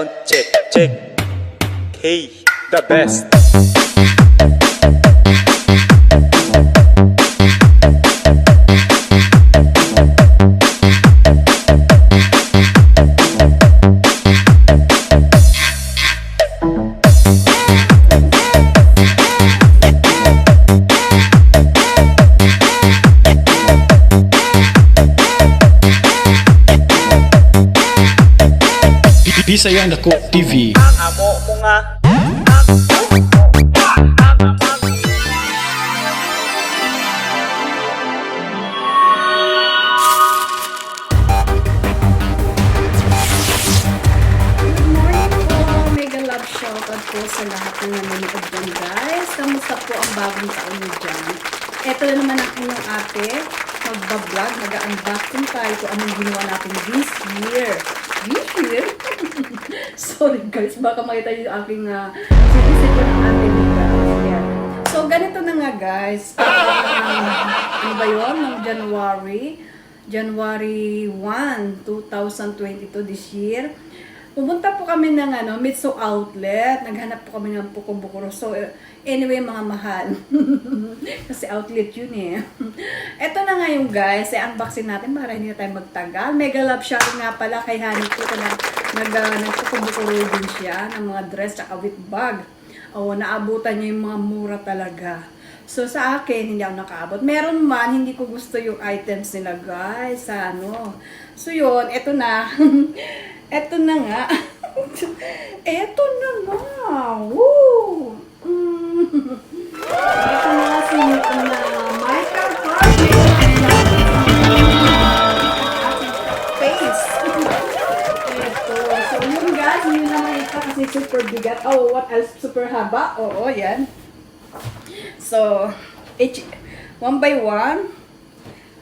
Sound check, check. K, the best. Bisayang Dako TV. Ang amo mo nga. Mega love shoutout po sa lahat ng nanonood dyan, guys. Kamusta po ang bagong taon nyo dyan? Ito na naman ang inyong ate. Magbablog, mag-unboxing tayo kung anong ginawa natin this year. This year? Sorry guys, baka makita nyo yung aking sinisip ko ng ate nila. Ayan. So, ganito na nga guys. Ano ba yun? Ng January 1, 2022 this year. Pumunta po kami ng Mitsu Outlet. Naghanap po kami ng Pukong-Bukuro. So, anyway, mga mahal. Kasi outlet yun eh. Ito na ngayon guys. Unboxing natin para hindi na tayo magtagal. Mega love shopping nga pala kay Honey po. Nagpukong-Bukuro din siya ng mga dress tsaka with bag. O, naabutan niya yung mga mura talaga. So, sa akin, hindi ako nakaabot. Meron man, hindi ko gusto yung items nila guys. So, yun. Ito na. Eto na nga. Eto na nga. Woo! Eto na nga si Michael Kors. Face. Eto. So, yun guys. Yun na makita kasi super bigat. Oh, what else? Super haba. Oo, yan. So, one by one.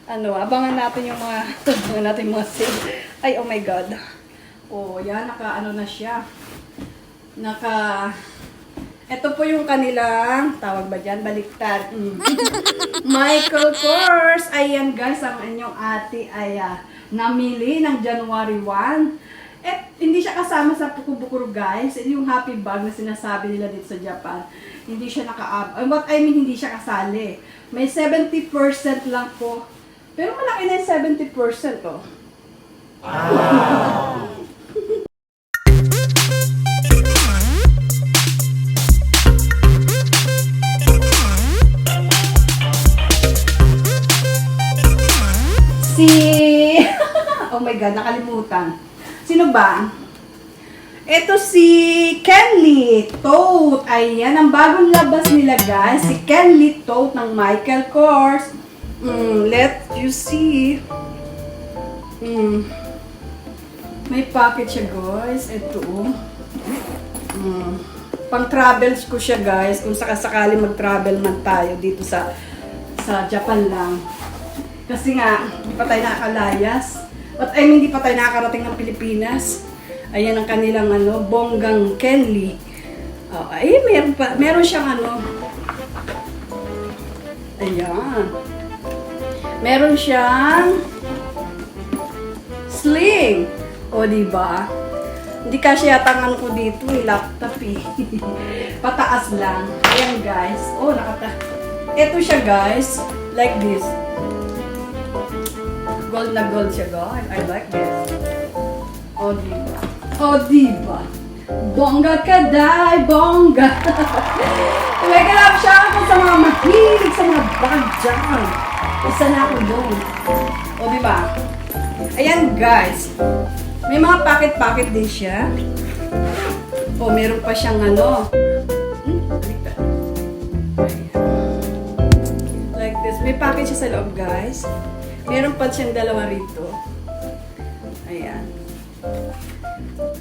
Abangan natin yung mga sale. Ay, oh my God. Oh, yan, na siya. Ito po yung kanilang, tawag ba dyan? Baliktad. Michael Kors. Ayan guys, ang inyong ate ay namili ng January 1. At hindi siya kasama sa Pukong-Bukuro guys. Yung happy bag na sinasabi nila dito sa Japan. Hindi siya hindi siya kasali. May 70% lang po. Pero malaki na yung 70% oh. Wow! Oh my God, nakalimutan. Sino ba? Ito si Kenly Tote. Ayan, ang bagong labas nila guys. Si Kenly Tote ng Michael Kors. Let you see. May pocket siya guys. Ito. Pang travels ko siya guys. Kung sakasakali mag-travel man tayo dito sa Japan lang. Kasi nga, hindi pa tayo nakakalayas. Hindi pa tayo nakakarating ng Pilipinas. Ayan ang kanilang bonggang Kenly. Ay, meron siyang ayan. Meron siyang sling. O, diba? Hindi kasi yata ang ko dito, laptop eh. Pataas lang. Ayan guys. Oh, ito siya guys. Like this. Gold na gold siya guys. I like this. O, diba? O, diba? Bongga ka day, bongga. Mega love siya ako sa mga mahilig sa mga bag dyan. Isa na ako doon. O, diba? Ayan guys. May mga packet-packet din siya. O, meron pa siyang like this. May packet siya sa loob guys. Meron pa siyang dalawa rito. Ayan.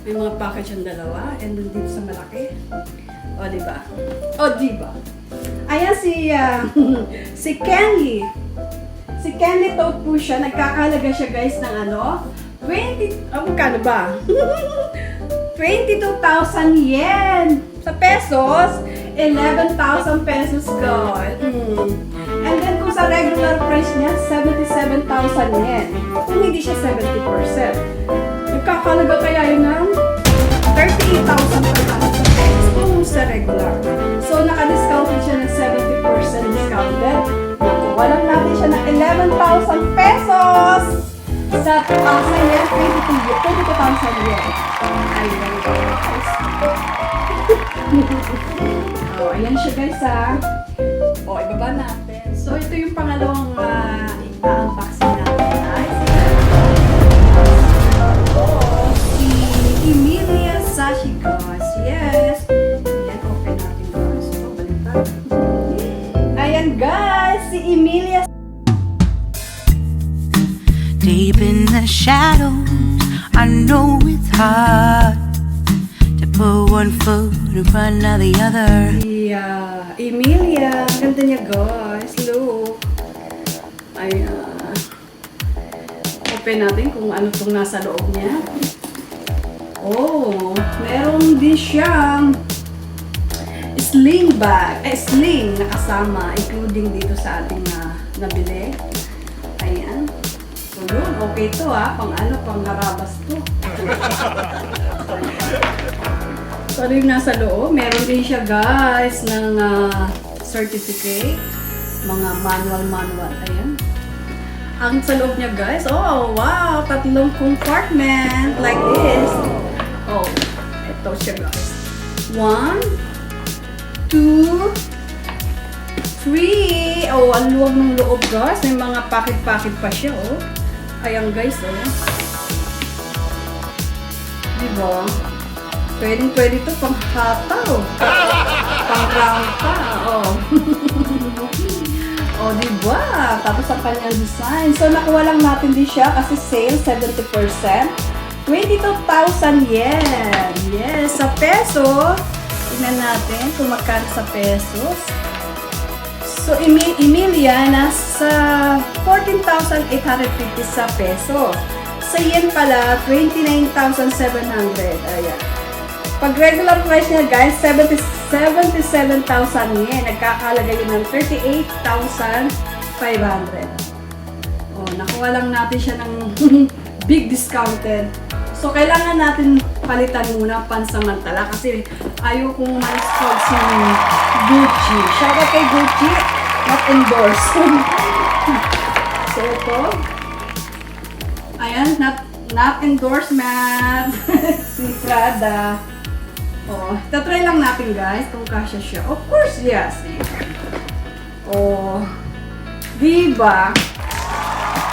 May mga packet siyang dalawa. And then dito sa malaki. O, diba? O, diba? Ayan si Kenly. Si Kenly Tote po siya. Nagkakalaga siya guys ng magkano ba? 22,000 yen. Sa pesos, 11,000 pesos guys. And then kung sa regular price niya, 77,000 yen. Kung hindi siya 70%. Nagkakalaga kaya yun ng 38,500 pesos kung sa regular. So, naka-discounted siya ng 70% discounted. Nakuha lang natin siya ng 11,000 pesos sa year, 22,000 yen. Ayan, guys. Oh, ayan siya, guys, ha. O, ibaba natin. So, ito yung pangalawang i-unboxing natin, guys. Si Emilia Sashi, guys. Yes. Ayan, open natin, guys. So, baliktad. Ayan, guys. Si Emilia. Deep in the shadows, I know it's hard to put one foot in front of the other. Yeah, Emilia. Ganda niya, guys. Look. Ayan. Open natin kung ano itong nasa loob niya. Oh, meron din siyang sling bag. Sling na kasama, including dito sa ating nabili. Ayan. So, yun. Okay to, pang harabas to. So, ano yung nasa loob? Meron din siya, guys, ng certificate. Mga manual. Ayan. Ang sa loob niya, guys, oh, wow! 3 compartment like this. Oh, ito siya, guys. 1, 2, 3. Oh, ang luwag ng loob, guys. May mga pakit-pakit pa siya, oh. Ayan, guys, oh. Diba? Pwede to pang hataw. Pang round pa, oh. Oh, diba? Tapos ang kanyang design. So, nakuha lang natin din siya kasi sale, 70%. 22,000 yen. Yes, sa peso. Tingnan natin kung magkano sa pesos. So, Emilia, nasa 14,850 sa peso. Sa yen pala, 29,700. Ayan. Pag regular price niya, guys, 77,000 yen. Nagkakalaga yun ng 38,500. Oh, nakuha lang natin siya ng big discounted. So, kailangan natin palitan muna pansamantala kasi ayaw kong ma-discount si Gucci. Shoutout kay Gucci, not endorsed. So, ito. Ayan, not endorsement. Si Prada. Oh, tatry lang natin, guys, kung kasya siya. Of course, yes. Oh, diba?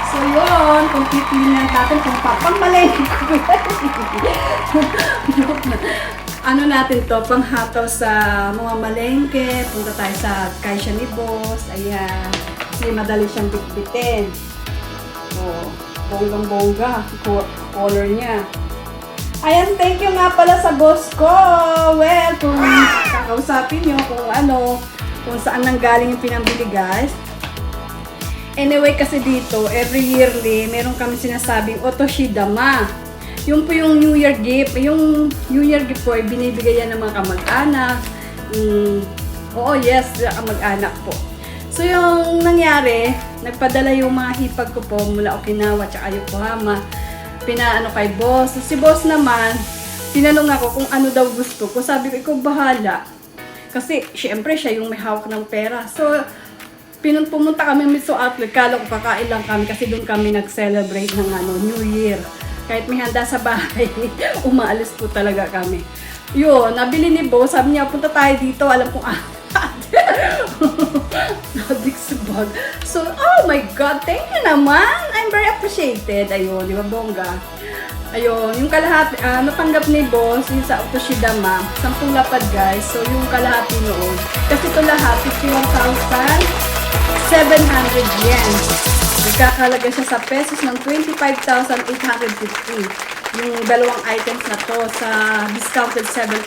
So, yun, kung titingnan natin kung papangmalengke ko ano natin to, panghataw sa mga malengke, punta tayo sa kaisya ni boss, ayan, kasi madali siyang bitbitin. Oh, bonggang-bongga, color niya. Ayan, thank you nga pala sa boss ko. Well, kung kakausapin nyo kung saan nanggaling yung pinambili, guys. Anyway, kasi dito, every yearly, meron kami sinasabing otoshidama. Yung po yung New Year gift. Yung New Year gift po ay binibigay yan ng mga kamag-anak. Oo, yes, kamag-anak po. So, yung nangyari, nagpadala yung mga hipag ko po mula Okinawa at Yokohama. Pinaano kay boss. So, si boss naman, tinanong ako kung ano daw gusto ko. Sabi ko, ikaw bahala. Kasi, syempre, siya yung may hawak ng pera. So, pumunta kami Mitsu Outlet. Kala ko kakain lang kami kasi doon kami nag-celebrate ng New Year. Kahit may handa sa bahay, umaalis po talaga kami. Yun, nabili ni boss. Sabi niya, punta tayo dito. Alam kong nadik sa bag. So, oh my God, thank you naman. I'm very appreciated. Ayun, di ba, bongga? Ayun, yung kalahati, natanggap ni boss, yung sa Otoshidama, 10 lapad, guys. So, yung kalahati noon. Kasi ito lahat, 51,700 yen. Nagkakalaga siya sa pesos ng 25,850. Yung dalawang items na to sa discounted 70%.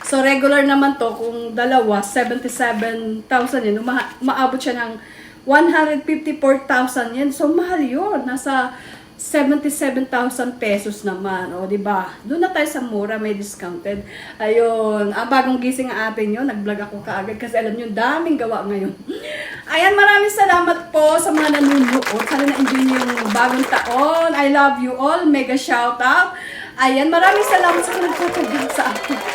So, regular naman to, kung dalawa, 77,000 yen. Maabot siya ng 154,000 yen. So, mahal yun. Nasa 77,000 pesos naman. O, diba? Doon na tayo sa mura, may discounted. Ayun. Bagong gising ang atin yun. Nag-vlog ako kaagad kasi alam nyo, daming gawa ngayon. Ayan, maraming salamat po sa mga nanonood. Sana na-enjoy nyo yung bagong taon. I love you all. Mega shout out. Ayan, maraming salamat sa nagtutubig sa akin.